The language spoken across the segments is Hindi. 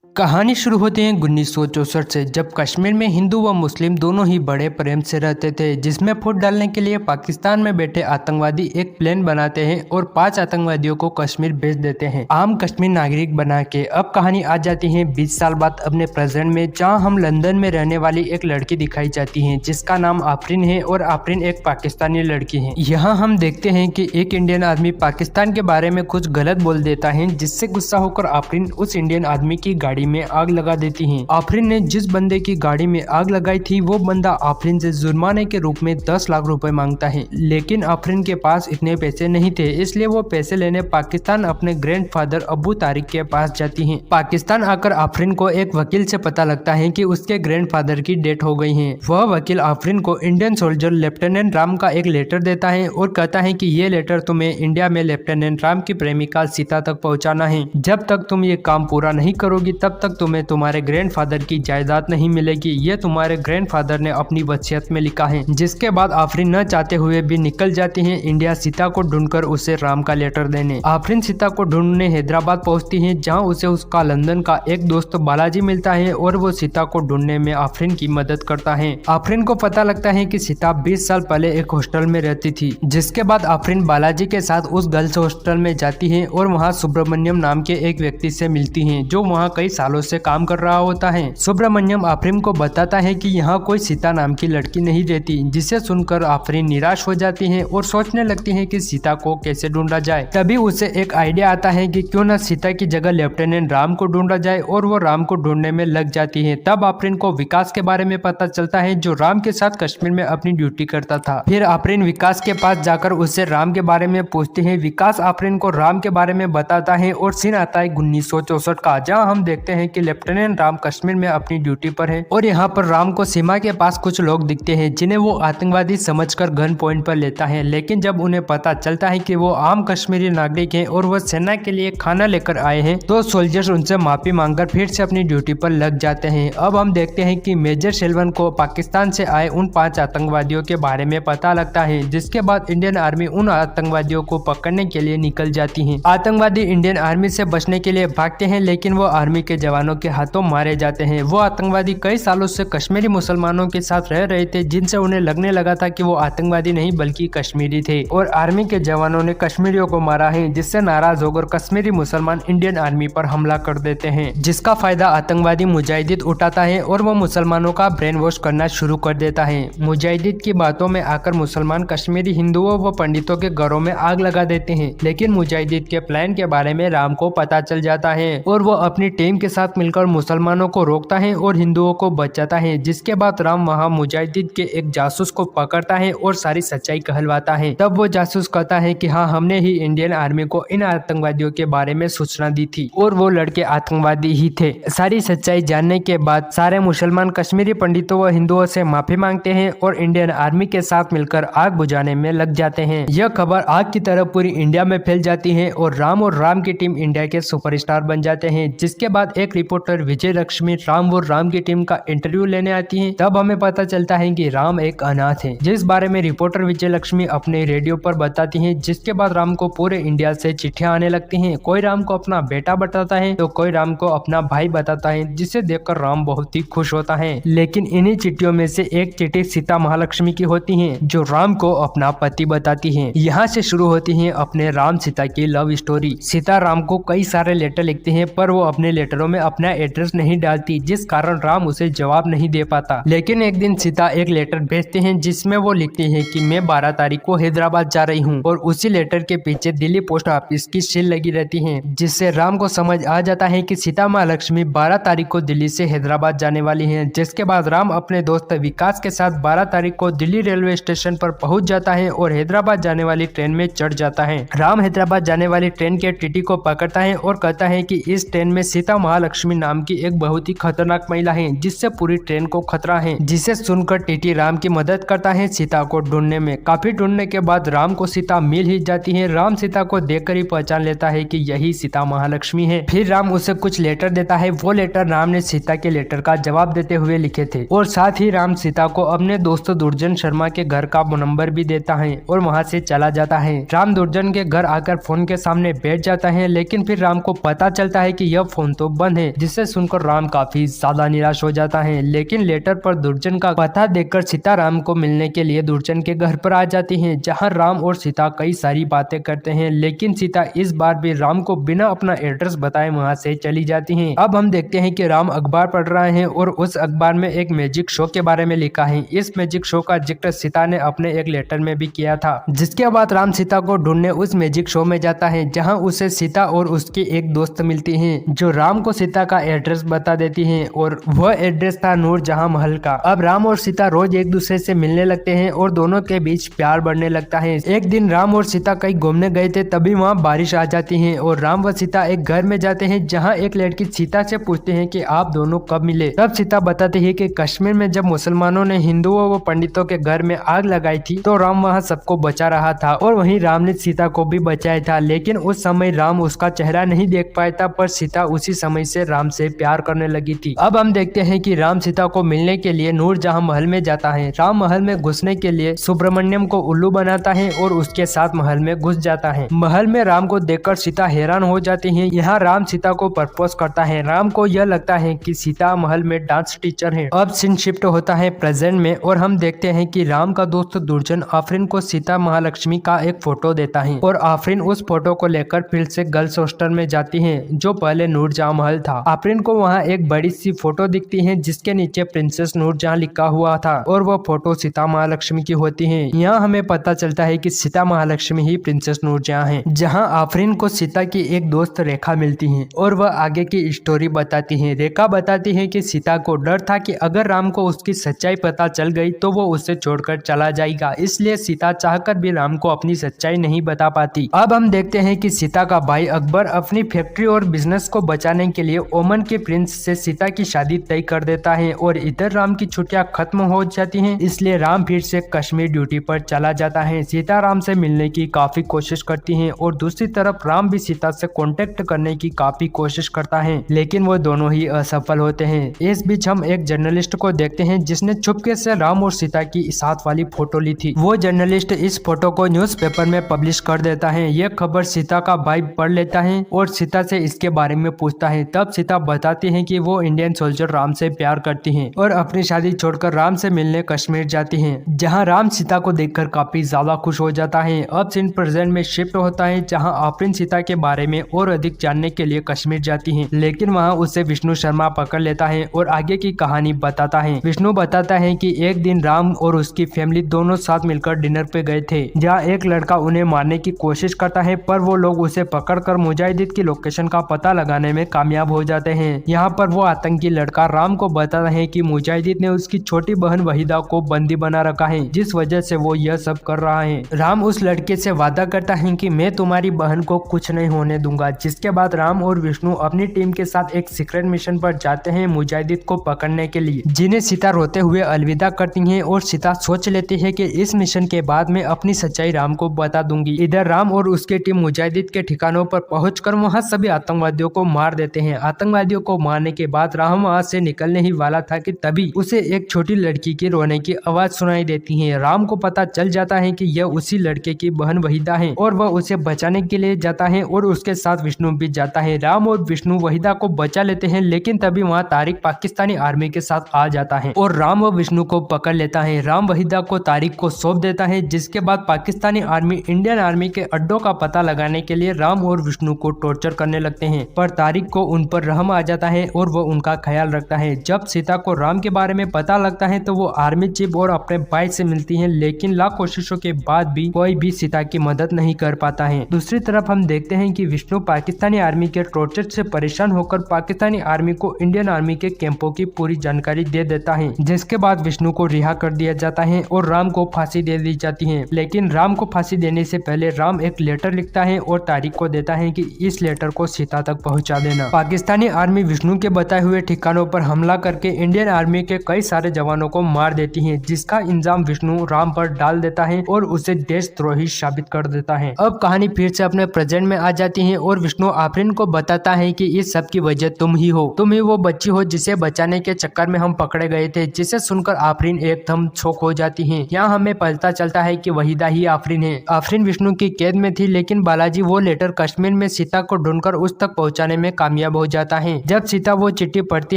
कहानी शुरू होती है 1964 से, जब कश्मीर में हिंदू व मुस्लिम दोनों ही बड़े प्रेम से रहते थे। जिसमें फूट डालने के लिए पाकिस्तान में बैठे आतंकवादी एक प्लेन बनाते हैं और 5 आतंकवादियों को कश्मीर भेज देते हैं आम कश्मीर नागरिक बना के। अब कहानी आ जाती है 20 साल बाद अपने प्रेजेंट में, जहाँ हम लंदन में रहने वाली एक लड़की दिखाई जाती है जिसका नाम आफरीन है और आफरीन एक पाकिस्तानी लड़की है। यहाँ हम देखते हैं कि एक इंडियन आदमी पाकिस्तान के बारे में कुछ गलत बोल देता है, जिससे गुस्सा होकर आफरीन उस इंडियन आदमी की गाड़ी में आग लगा देती हैं। आफरीन ने जिस बंदे की गाड़ी में आग लगाई थी वो बंदा आफरीन से जुर्माने के रूप में 10 लाख रुपए मांगता है, लेकिन आफरीन के पास इतने पैसे नहीं थे, इसलिए वो पैसे लेने पाकिस्तान अपने ग्रैंडफादर अबू तारिक के पास जाती हैं। पाकिस्तान आकर आफरीन को एक वकील से पता लगता है कि उसके ग्रैंडफादर की डेथ हो गई है। वह वकील आफरीन को इंडियन सोल्जर लेफ्टिनेंट राम का एक लेटर देता है और कहता है कि ये लेटर तुम्हें इंडिया में लेफ्टिनेंट राम की प्रेमिका सीता तक पहुंचाना है। जब तक तुम ये काम पूरा नहीं करोगी तब तक तुम्हें तुम्हारे ग्रैंडफादर की जायदाद नहीं मिलेगी। ये तुम्हारे ग्रैंडफादर ने अपनी वसीयत में लिखा है। जिसके बाद आफरीन न चाहते हुए भी निकल जाती है इंडिया सीता को ढूंढकर उसे राम का लेटर देने। आफरीन सीता को ढूंढने हैदराबाद पहुंचती है, जहां उसे उसका लंदन का एक दोस्त बालाजी मिलता है और वो सीता को ढूंढने में आफरीन की मदद करता है। आफरीन को पता लगता है कि सीता 20 साल पहले एक हॉस्टल में रहती थी। जिसके बाद आफरीन बालाजी के साथ उस गर्ल्स हॉस्टल में जाती है और वहाँ सुब्रमण्यम नाम के एक व्यक्ति से मिलती है जो वहाँ कई सालों से काम कर रहा होता है। सुब्रमण्यम आफरीन को बताता है कि यहाँ कोई सीता नाम की लड़की नहीं रहती, जिसे सुनकर आफरीन निराश हो जाती है और सोचने लगती है कि सीता को कैसे ढूंढा जाए। तभी उसे एक आइडिया आता है कि क्यों न सीता की जगह लेफ्टिनेंट राम को ढूंढा जाए, और वो राम को ढूंढने में लग जाती है। तब आफरीन को विकास के बारे में पता चलता है, जो राम के साथ कश्मीर में अपनी ड्यूटी करता था। फिर आफरीन विकास के पास जाकर उससे राम के बारे में पूछती है। विकास आफरीन को राम के बारे में बताता है और सीन आता है 1964 का, जहाँ हम देखते हैं कि लेफ्टिनेंट राम कश्मीर में अपनी ड्यूटी पर है और यहाँ पर राम को सीमा के पास कुछ लोग दिखते हैं जिन्हें वो आतंकवादी समझकर गन पॉइंट पर लेता है। लेकिन जब उन्हें पता चलता है कि वो आम कश्मीरी नागरिक हैं और वो सेना के लिए खाना लेकर आए हैं, तो सोल्जर्स उनसे माफी मांगकर फिर से अपनी ड्यूटी पर लग जाते हैं। अब हम देखते हैं कि मेजर शेल्वन को पाकिस्तान से आए उन 5 आतंकवादियों के बारे में पता लगता है, जिसके बाद इंडियन आर्मी उन आतंकवादियों को पकड़ने के लिए निकल जाती है। आतंकवादी इंडियन आर्मी से बचने के लिए भागते हैं, लेकिन वो आर्मी के जवानों के हाथों मारे जाते हैं। वो आतंकवादी कई सालों से कश्मीरी मुसलमानों के साथ रह रहे थे, जिनसे उन्हें लगने लगा था कि वो आतंकवादी नहीं बल्कि कश्मीरी थे, और आर्मी के जवानों ने कश्मीरियों को मारा है, जिससे नाराज होकर कश्मीरी मुसलमान इंडियन आर्मी पर हमला कर देते हैं, जिसका फायदा आतंकवादी मुजाहिदीन उठाता है और वो मुसलमानों का ब्रेन वॉश करना शुरू कर देता है। मुजाहिदीन की बातों में आकर मुसलमान कश्मीरी हिंदुओं व पंडितों के घरों में आग लगा देते हैं, लेकिन मुजाहिदीन के प्लान के बारे में राम को पता चल जाता है और वो अपनी टीम के साथ मिलकर मुसलमानों को रोकता है और हिंदुओं को बचाता है। जिसके बाद राम वहाँ मुजाहिदीन के एक जासूस को पकड़ता है और सारी सच्चाई कहलवाता है। तब वो जासूस कहता है कि हाँ, हमने ही इंडियन आर्मी को इन आतंकवादियों के बारे में सूचना दी थी और वो लड़के आतंकवादी ही थे। सारी सच्चाई जानने के बाद सारे मुसलमान कश्मीरी पंडितों व हिंदुओं से माफी मांगते हैं और इंडियन आर्मी के साथ मिलकर आग बुझाने में लग जाते हैं। यह खबर आग की तरह पूरी इंडिया में फैल जाती है और राम की टीम इंडिया के सुपरस्टार बन जाते हैं। जिसके बाद एक रिपोर्टर विजय लक्ष्मी राम की टीम का इंटरव्यू लेने आती है। तब हमें पता चलता है कि राम एक अनाथ है, जिस बारे में रिपोर्टर विजय लक्ष्मी अपने रेडियो पर बताती है। जिसके बाद राम को पूरे इंडिया से चिट्ठियां आने लगती हैं। कोई राम को अपना बेटा बताता है तो कोई राम को अपना भाई बताता है, जिसे देखकर राम बहुत ही खुश होता है। लेकिन इन्हीं चिट्ठियों में से एक चिट्ठी सीता महालक्ष्मी की होती है, जो राम को अपना पति बताती है। यहाँ से शुरू होती है अपने राम सीता की लव स्टोरी। सीता राम को कई सारे लेटर लिखते हैं, पर वो अपने लेटरों में अपना एड्रेस नहीं डालती, जिस कारण राम उसे जवाब नहीं दे पाता। लेकिन एक दिन सीता एक लेटर भेजते हैं जिसमें वो लिखती है कि मैं 12 तारीख को हैदराबाद जा रही हूँ, और उसी लेटर के पीछे दिल्ली पोस्ट ऑफिस की सील लगी रहती है, जिससे राम को समझ आ जाता है कि सीता महालक्ष्मी 12 तारीख को दिल्ली से हैदराबाद जाने वाली है। जिसके बाद राम अपने दोस्त विकास के साथ 12 तारीख को दिल्ली रेलवे स्टेशन पर पहुंच जाता है और हैदराबाद जाने वाली ट्रेन में चढ़ जाता है। राम हैदराबाद जाने वाली ट्रेन के टीटी को पकड़ता है और कहता है कि इस ट्रेन में सीता महालक्ष्मी नाम की एक बहुत ही खतरनाक महिला है, जिससे पूरी ट्रेन को खतरा है। जिसे सुनकर टीटी राम की मदद करता है सीता को ढूंढने में। काफी ढूंढने के बाद राम को सीता मिल ही जाती है। राम सीता को देखकर ही पहचान लेता है कि यही सीता महालक्ष्मी है। फिर राम उसे कुछ लेटर देता है। वो लेटर राम ने सीता के लेटर का जवाब देते हुए लिखे थे, और साथ ही राम सीता को अपने दोस्त दुर्जन शर्मा के घर का नंबर भी देता है और वहाँ से चला जाता है। राम दुर्जन के घर आकर फोन के सामने बैठ जाता है, लेकिन फिर राम को पता चलता है कि यह फोन तो बंद है, जिसे सुनकर राम काफी ज्यादा निराश हो जाता है। लेकिन लेटर पर दुर्जन का पता देखकर सीता राम को मिलने के लिए दुर्जन के घर पर आ जाती है, जहाँ राम और सीता कई सारी बातें करते हैं। लेकिन सीता इस बार भी राम को बिना अपना एड्रेस बताए वहाँ से चली जाती है। अब हम देखते हैं कि राम अखबार पढ़ रहे हैं और उस अखबार में एक मैजिक शो के बारे में लिखा है। इस मैजिक शो का जिक्र सीता ने अपने एक लेटर में भी किया था। जिसके बाद राम सीता को ढूंढने उस मैजिक शो में जाता है, जहां उसे सीता और उसकी एक दोस्त मिलती हैं, जो राम को सीता का एड्रेस बता देती हैं और वह एड्रेस था नूरजहां महल का। अब राम और सीता रोज एक दूसरे से मिलने लगते हैं और दोनों के बीच प्यार बढ़ने लगता है। एक दिन राम और सीता कहीं घूमने गए थे, तभी वहाँ बारिश आ जाती है और राम व सीता एक घर में जाते हैं, जहाँ एक लड़की सीता से पूछती है कि आप दोनों कब मिले। तब सीता बताती है कि कश्मीर में जब मुसलमानों ने हिंदुओं व पंडितों के घर में आग लगाई थी, तो राम वहाँ सबको बचा रहा था और वहीं राम ने सीता को भी बचाया था। लेकिन उस समय राम उसका चेहरा नहीं देख पाया था, पर सीता उसी समय से राम से प्यार करने लगी थी। अब हम देखते हैं कि राम सीता को मिलने के लिए नूरजहां महल में जाता है। राम महल में घुसने के लिए सुब्रमण्यम को उल्लू बनाता है और उसके साथ महल में घुस जाता है। महल में राम को देखकर सीता हैरान हो जाती है। यहाँ राम सीता को प्रपोज करता है। राम को यह लगता है कि सीता महल में डांस टीचर है। अब सीन शिफ्ट होता है प्रेजेंट में और हम देखते हैं कि राम का दोस्त दुर्जन आफरीन को सीता महालक्ष्मी का एक फोटो देता है और आफरीन उस फोटो को लेकर फिर से गर्ल्स हॉस्टल में जाती है, जो पहले नूरजहां महल था। आफरीन को वहाँ एक बड़ी सी फोटो दिखती है, जिसके नीचे प्रिंसेस नूरजहां लिखा हुआ था और वह फोटो सीता महालक्ष्मी की होती है। यहाँ हमें पता चलता है कि सीता महालक्ष्मी ही प्रिंसेस नूरजहां है। जहाँ आफरीन को सीता की एक दोस्त रेखा मिलती है और वह आगे की स्टोरी बताती है। रेखा बताती है कि सीता को डर था कि अगर राम को उसकी सच्चाई पता चल गई तो वो उसे छोड़कर चला जाएगा, इसलिए सीता चाहकर भी राम को अपनी सच्चाई नहीं बता पाती। अब हम देखते हैं कि सीता का भाई अकबर अपनी फैक्ट्री और बिजनेस को बचाने के लिए ओमान के प्रिंस से सीता की शादी तय कर देता है और इधर राम की छुट्टियां खत्म हो जाती हैं, इसलिए राम फिर से कश्मीर ड्यूटी पर चला जाता है। सीता राम से मिलने की काफी कोशिश करती है और दूसरी तरफ राम भी सीता से कांटेक्ट करने की काफी कोशिश करता है, लेकिन वो दोनों ही असफल होते हैं। इस बीच हम एक जर्नलिस्ट को देखते हैं, जिसने चुपके से राम और सीता की साथ वाली फोटो ली थी। वो जर्नलिस्ट इस फोटो को न्यूज़पेपर में पब्लिश कर देता है। ये खबर सीता का भाई पढ़ लेता है और सीता से इसके बारे में पूछता है। तब सीता बताती है कि वो इंडियन सोल्जर राम से प्यार करती हैं और अपनी शादी छोड़कर राम से मिलने कश्मीर जाती हैं, जहां राम सीता को देखकर काफी ज्यादा खुश हो जाता है। अब सीन प्रेजेंट में शिफ्ट होता है, जहां आफरीन सीता के बारे में और अधिक जानने के लिए कश्मीर जाती है, लेकिन वहां उसे विष्णु शर्मा पकड़ लेता है और आगे की कहानी बताता है। विष्णु बताता है कि एक दिन राम और उसकी फैमिली दोनों साथ मिलकर डिनर पे गए थे, जहाँ एक लड़का उन्हें मारने की कोशिश करता है, पर वो लोग उसे पकड़कर मुजाहिदीन की लोकेशन का पता लगाने में कामयाब हो जाते हैं। यहाँ पर वो आतंकी लड़का राम को बताता है कि मुजाहिदीन ने उसकी छोटी बहन वहीदा को बंदी बना रखा है, जिस वजह से वो यह सब कर रहा है। राम उस लड़के से वादा करता है कि मैं तुम्हारी बहन को कुछ नहीं होने दूंगा। जिसके बाद राम और विष्णु अपनी टीम के साथ एक सीक्रेट मिशन पर जाते हैं मुजाहिदीन को पकड़ने के लिए, जिन्हें सीता रोते हुए अलविदा करती है और सीता सोच लेती है कि इस मिशन के बाद मैं अपनी सच्चाई राम को बता दूंगी। इधर राम और उसकी टीम मुजाहिदीन के ठिकानों पर पहुंचकर वहां सभी आतंकवादियों को मार देते हैं। आतंकवादियों को मारने के बाद राम वहां से निकलने ही वाला था कि तभी उसे एक छोटी लड़की की रोने की आवाज सुनाई देती है। राम को पता चल जाता है कि यह उसी लड़के की बहन वहीदा है और वह उसे बचाने के लिए जाता है और उसके साथ विष्णु भी जाता है। राम और विष्णु वहीदा को बचा लेते हैं, लेकिन तभी वहाँ तारिक पाकिस्तानी आर्मी के साथ आ जाता है और राम और विष्णु को पकड़ लेता है। राम वहीदा को तारिक को सौंप देता है, जिसके बाद पाकिस्तानी आर्मी इंडियन आर्मी के अड्डों का पता लगाने के लिए राम और विष्णु को टॉर्चर करने लगते हैं, पर तारिक को उन पर रहम आ जाता है और वो उनका ख्याल रखता है। जब सीता को राम के बारे में पता लगता है तो वो आर्मी चीफ और अपने भाई से मिलती है, लेकिन लाख कोशिशों के बाद भी कोई भी सीता की मदद नहीं कर पाता है। दूसरी तरफ हम देखते हैं कि विष्णु पाकिस्तानी आर्मी के टॉर्चर से परेशान होकर पाकिस्तानी आर्मी को इंडियन आर्मी के कैंपों की पूरी जानकारी दे देता है, जिसके बाद विष्णु को रिहा कर दिया जाता है और राम को फांसी दे दी जाती है। लेकिन राम को फांसी देने से पहले राम एक लेटर लिखता है और तारिक को देता है कि इस लेटर को सीता तक पहुंचा देना। पाकिस्तानी आर्मी विष्णु के बताए हुए ठिकानों पर हमला करके इंडियन आर्मी के कई सारे जवानों को मार देती है, जिसका इल्जाम विष्णु राम पर डाल देता है और उसे देशद्रोही साबित कर देता है। अब कहानी फिर से अपने प्रेजेंट में आ जाती है और विष्णु आफरीन को बताता है कि इस सब की वजह तुम ही हो, तुम ही वो बच्ची हो जिसे बचाने के चक्कर में हम पकड़े गए थे। जिसे सुनकर आफरीन एकदम शॉक हो जाती है। यहाँ हमें पता चलता है कि वहीदा ही आफरीन है। आफरीन विष्णु की कैद में थी, लेकिन बालाजी वो लेटर कश्मीर में सीता को ढूंढकर उस तक पहुँचाने में कामयाब कामयाब हो जाता है। जब सीता वो चिट्ठी पढ़ती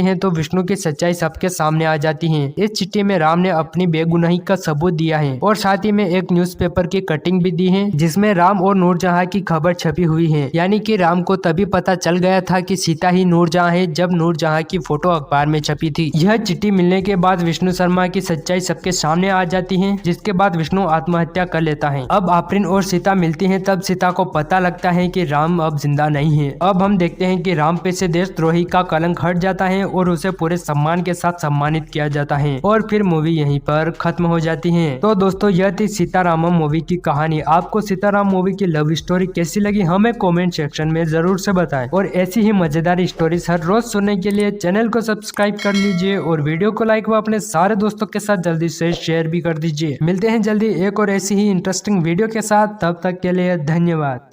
है तो विष्णु की सच्चाई सबके सामने आ जाती है। इस चिट्ठी में राम ने अपनी बेगुनाही का सबूत दिया है और साथ ही में एक न्यूज़पेपर की कटिंग भी दी है जिसमें राम और नूरजहां की खबर छपी हुई है। यानी कि राम को तभी पता चल गया था कि सीता ही नूरजहां है जब नूरजहां की फोटो अखबार में छपी थी। यह चिट्ठी मिलने के बाद विष्णु शर्मा की सच्चाई सबके सामने आ जाती है, जिसके बाद विष्णु आत्महत्या कर लेता है। अब आफरीन और सीता मिलती हैं, तब सीता को पता लगता है कि राम अब जिंदा नहीं है। अब हम देखते हैं कि राम पे से देशद्रोही का कलंक हट जाता है और उसे पूरे सम्मान के साथ सम्मानित किया जाता है और फिर मूवी यहीं पर खत्म हो जाती है। तो दोस्तों यह थी सीतारामम मूवी की कहानी। आपको सीताराम मूवी की लव स्टोरी कैसी लगी हमें कमेंट सेक्शन में जरूर से बताएं और ऐसी ही मजेदार स्टोरीज हर रोज सुनने के लिए चैनल को सब्सक्राइब कर लीजिए और वीडियो को लाइक व अपने सारे दोस्तों के साथ जल्दी से शेयर भी कर दीजिए। मिलते हैं जल्दी एक और ऐसी ही इंटरेस्टिंग वीडियो के साथ, तब तक के लिए धन्यवाद।